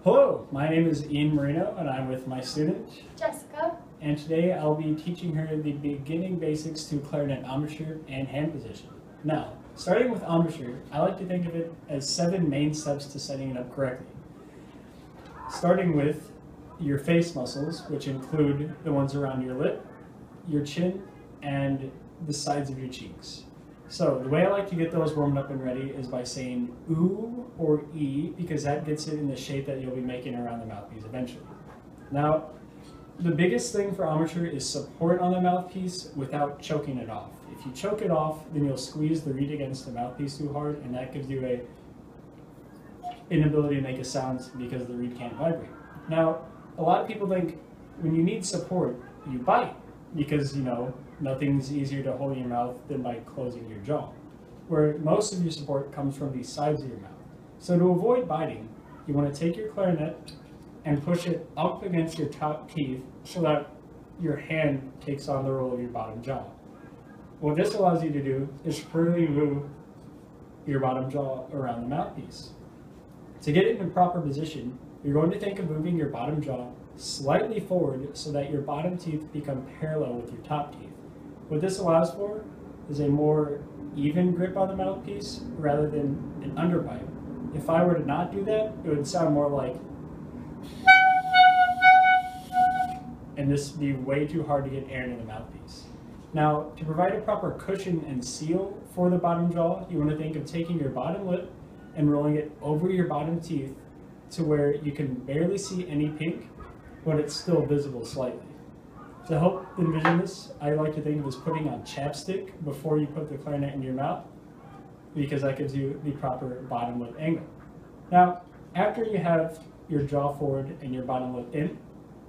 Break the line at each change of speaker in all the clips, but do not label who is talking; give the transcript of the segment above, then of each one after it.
Hello, my name is Ian Marino and I'm with my student,
Jessica.
and today I'll be teaching her the beginning basics to clarinet embouchure and hand position. Now, starting with embouchure, I like to think of it as 7 main steps to setting it up correctly. Starting with your face muscles, which include the ones around your lip, your chin, and the sides of your cheeks. So the way I like to get those warmed up and ready is by saying ooh or ee, because that gets it in the shape that you'll be making around the mouthpiece eventually. Now, the biggest thing for embouchure is support on the mouthpiece without choking it off. If you choke it off, then you'll squeeze the reed against the mouthpiece too hard, and that gives you an inability to make a sound because the reed can't vibrate. Now, a lot of people think when you need support, you bite, because nothing's easier to hold in your mouth than by closing your jaw, where most of your support comes from the sides of your mouth. So to avoid biting, you want to take your clarinet and push it up against your top teeth so that your hand takes on the role of your bottom jaw. What this allows you to do is freely move your bottom jaw around the mouthpiece. To get it in a proper position, you're going to think of moving your bottom jaw slightly forward so that your bottom teeth become parallel with your top teeth. What this allows for is a more even grip on the mouthpiece rather than an underbite. If I were to not do that, it would sound more like, and this would be way too hard to get air into the mouthpiece. Now, to provide a proper cushion and seal for the bottom jaw, you want to think of taking your bottom lip and rolling it over your bottom teeth to where you can barely see any pink, but it's still visible slightly. To help envision this, I like to think of as putting on chapstick before you put the clarinet in your mouth, because that gives you the proper bottom lip angle. Now, after you have your jaw forward and your bottom lip in,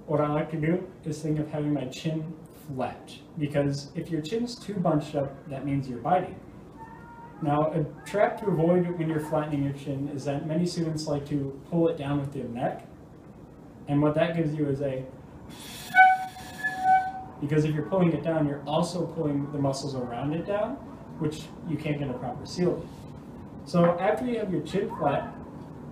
what I like to do is think of having my chin flat, because if your chin's too bunched up, that means you're biting. Now, a trap to avoid when you're flattening your chin is that many students like to pull it down with their neck, and what that gives you is because if you're pulling it down, you're also pulling the muscles around it down, which you can't get a proper seal with. So after you have your chin flat,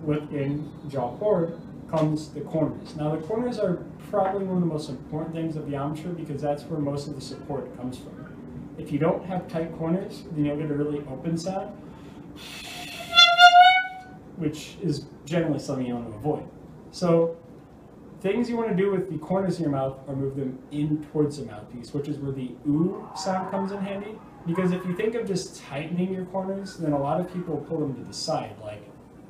lip in, jaw forward, comes the corners. Now the corners are probably one of the most important things of the embouchure because that's where most of the support comes from. If you don't have tight corners, then you'll get a really open sound, which is generally something you want to avoid. So things you want to do with the corners of your mouth are move them in towards the mouthpiece, which is where the ooh sound comes in handy. Because if you think of just tightening your corners, then a lot of people pull them to the side like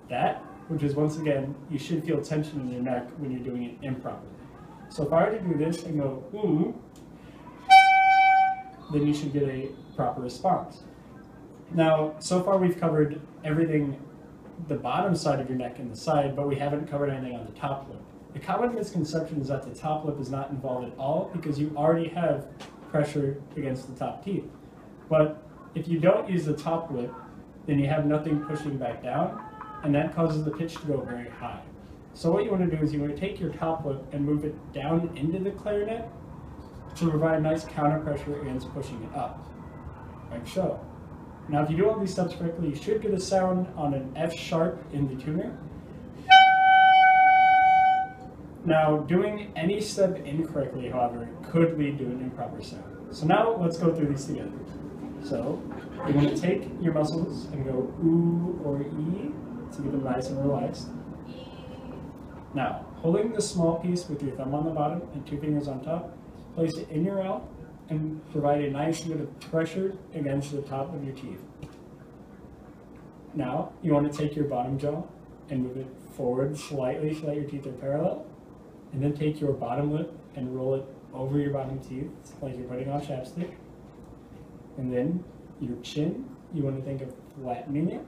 that, which is, once again, you should feel tension in your neck when you're doing it improperly. So if I were to do this and go ooh, then you should get a proper response. Now, so far we've covered everything, the bottom side of your neck and the side, but we haven't covered anything on the top lip. The common misconception is that the top lip is not involved at all because you already have pressure against the top teeth. But if you don't use the top lip, then you have nothing pushing back down, and that causes the pitch to go very high. So what you want to do is you want to take your top lip and move it down into the clarinet to provide nice counter pressure against pushing it up, like so. Now if you do all these steps correctly, you should get a sound on an F sharp in the tuner. Now, doing any step incorrectly, however, could lead to an improper sound. So now let's go through these together. So you're going to take your muscles and go ooh or ee to get them nice and relaxed. Now, holding the small piece with your thumb on the bottom and 2 fingers on top, place it in your mouth and provide a nice bit of pressure against the top of your teeth. Now, you want to take your bottom jaw and move it forward slightly so that your teeth are parallel. And then take your bottom lip and roll it over your bottom teeth like you're putting on chapstick. And then your chin, you want to think of flattening it.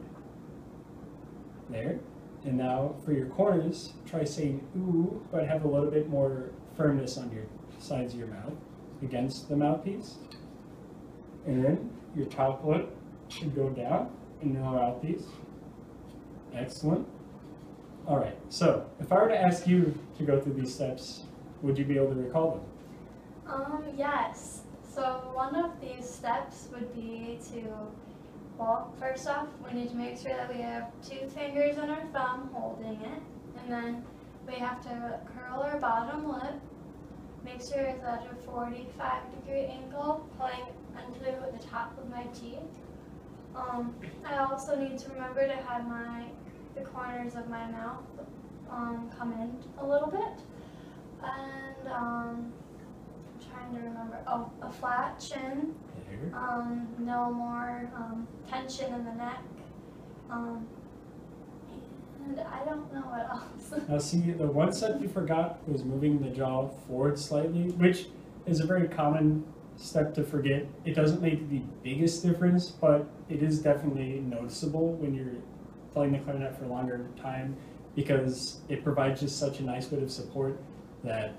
There. And now for your corners, try saying ooh, but have a little bit more firmness on your sides of your mouth against the mouthpiece. And then your top lip should go down in the mouthpiece. Excellent. All right, so if I were to ask you to go through these steps, would you be able to recall them?
Yes. So one of these steps would be to Well, first off, we need to make sure that we have 2 fingers on our thumb holding it, and then we have to curl our bottom lip. Make sure it's at a 45-degree angle, pulling into the top of my teeth. I also need to remember to have the corners of my mouth come in a little bit. And I'm trying to remember, a flat chin, no more tension in the neck, and I don't know what else.
Now see, the one step you forgot was moving the jaw forward slightly, which is a very common step to forget. It doesn't make the biggest difference, but it is definitely noticeable when you're playing the clarinet for a longer time, because it provides just such a nice bit of support that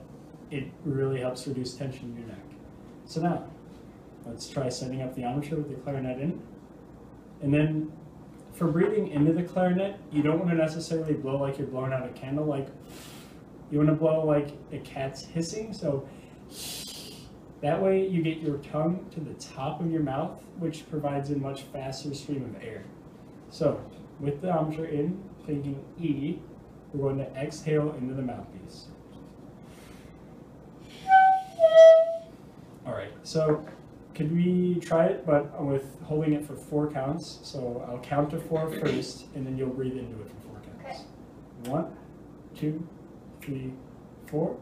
it really helps reduce tension in your neck. So now, let's try setting up the embouchure with the clarinet in. And then, for breathing into the clarinet, you don't want to necessarily blow like you're blowing out a candle. Like, you want to blow like a cat's hissing. So that way you get your tongue to the top of your mouth, which provides a much faster stream of air. So with the embouchure in, thinking E, we're going to exhale into the mouthpiece. All right, so could we try it, but with holding it for 4 counts? So I'll count to 4 first, and then you'll breathe into it for 4 counts. Okay. 1, 2, 3, 4.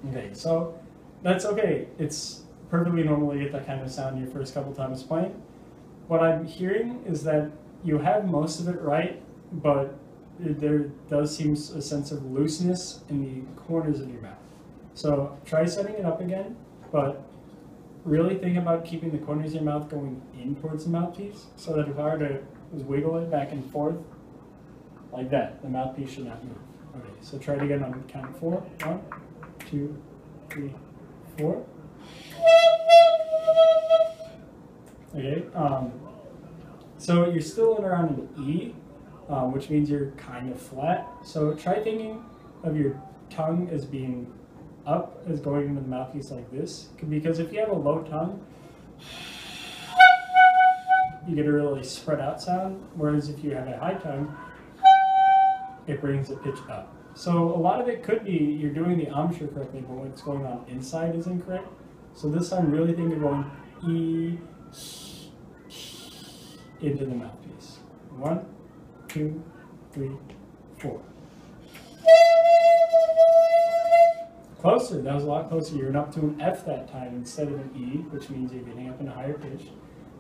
Okay, so that's okay. It's perfectly normal to get that kind of sound your first couple times playing. What I'm hearing is that you have most of it right, but there does seem a sense of looseness in the corners of your mouth. So try setting it up again, but really think about keeping the corners of your mouth going in towards the mouthpiece, so that if I were to wiggle it back and forth, like that, the mouthpiece should not move. Okay, so try it again on count 4. 1, 2, 3, 4. Okay, so you're still in around an E, which means you're kind of flat. So try thinking of your tongue as being up, as going into the mouthpiece like this. Because if you have a low tongue, you get a really spread out sound, whereas if you have a high tongue, it brings the pitch up. So a lot of it could be you're doing the embouchure correctly, but what's going on inside is incorrect. So this time really think of going E into the mouthpiece. 1, 2, 3, 4. Closer, that was a lot closer. You're up to an F that time instead of an E, which means you're getting up in a higher pitch.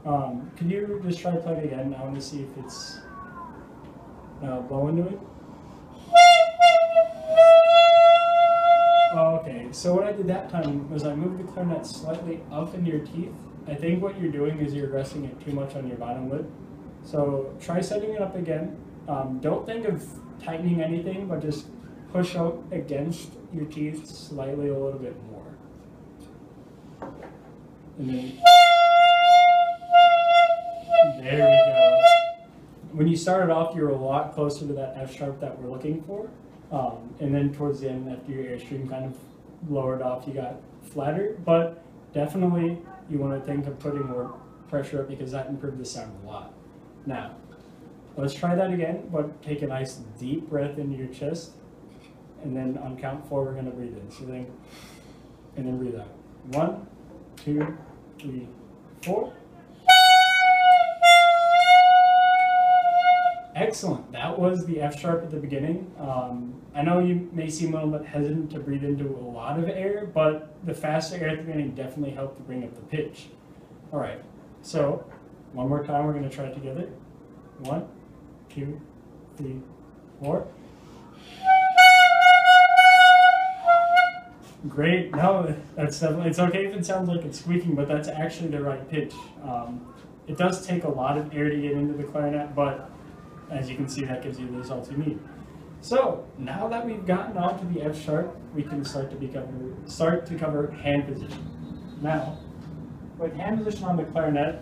Can you just try to play it again? I want to see if it's blow into it. Oh, okay, so what I did that time was I moved the clarinet slightly up into your teeth. I think what you're doing is you're resting it too much on your bottom lip. So try setting it up again. Don't think of tightening anything, but just push out against your teeth slightly a little bit more. And then, there we go. When you started off, you were a lot closer to that F sharp that we're looking for. And then towards the end, after your airstream kind of lowered off, you got flatter. But definitely, you want to think of putting more pressure up, because that improved the sound a lot. Now, let's try that again, but take a nice deep breath into your chest. And then on count 4, we're going to breathe in. So then, and then breathe out. 1, 2, 3, 4. Excellent. That was the F sharp at the beginning. I know you may seem a little bit hesitant to breathe into a lot of air, but the faster air at the beginning definitely helped to bring up the pitch. All right. So one more time, we're going to try it together. 1, 2, 3, 4. Great. No, that's definitely, it's okay if it sounds like it's squeaking, but that's actually the right pitch. It does take a lot of air to get into the clarinet, but as you can see, that gives you the results you need. So now that we've gotten on to the F sharp, we can start to cover hand position. Now, with hand position on the clarinet,